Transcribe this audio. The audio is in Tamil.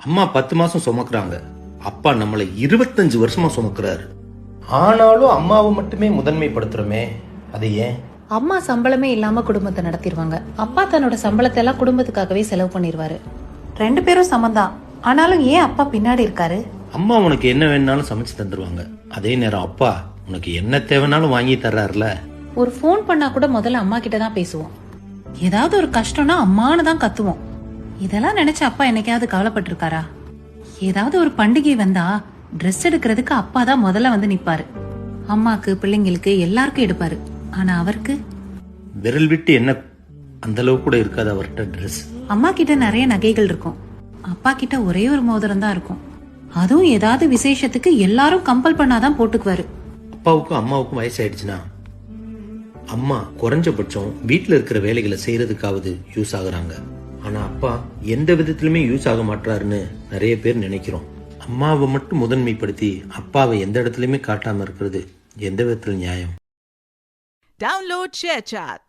அம்மா 10 மாசம் சுமக்குறாங்க, அப்பா நம்மளை 25 வருஷமா சுமக்குறாரு. ஆனாலும் அம்மாவை மட்டுமே முதன்மைப்படுத்துறோமே, அது ஏன்? அம்மா சம்பளமே இல்லாம குடும்பத்தை நடத்திடுவாங்க. அப்பா தன்னோட சம்பளத்தை எல்லாம் குடும்பத்துக்காகவே செலவு பண்ணிடுவாரு. 2 பேரும் சமந்தான். ஆனாலும் ஏன் அப்பா பின்னாடி இருக்காரு? அம்மா உனக்கு என்ன வேணாலும் சமைச்சு தந்துருவாங்க, அதே நேரம் அப்பா உனக்கு என்ன தேவைனாலும் வாங்கி தர்றாருல. ஒரு ஃபோன் பண்ணா கூட முதல்ல அம்மா கிட்ட தான் பேசுவோம். ஏதாவது ஒரு கஷ்டம்னா அம்மானு தான் கத்துவோம். இதெல்லாம் நினைச்சு அப்பா என்னைக்காவது கவலைப்பட்டிருக்காரா? ஏதாவது ஒரு பண்டிகை வந்தா ட்ரெஸ் எடுக்கிறதுக்கு அப்பா தான் முதல்ல வந்து நிப்பாரு. அம்மாக்கு, பிள்ளைங்களுக்கு எல்லாருக்கும் எடுப்பாரு. ஆனா அவருக்கு விரல் விட்டு என்ன அந்த அளவு கூட இருக்காது அவர்கிட்ட ட்ரெஸ். அம்மா கிட்ட நிறைய நகைகள் இருக்கும், அப்பா கிட்ட ஒரே ஒரு மோதிரம் தான் இருக்கும். அதுவும் ஏதாவது விசேஷத்துக்கு எல்லாரும் கம்பல் பண்ணாதான் போட்டுக்குவாரு. அப்பாவுக்கும் அம்மாவுக்கும் வயசாயிடுச்சுன்னா அம்மா குறைஞ்சபட்சம் வீட்டுல இருக்கிற வேலைகளை செய்யறதுக்காவது யூஸ் ஆகுறாங்க. ஆனா அப்பா எந்த விதத்திலுமே யூஸ் ஆக மாட்டாருன்னு நிறைய பேர் நினைக்கிறோம். அம்மாவை மட்டும் முதன்மைப்படுத்தி அப்பாவை எந்த இடத்துலயுமே காட்டாம இருக்கிறது எந்த விதத்துல நியாயம்? Download ShareChat.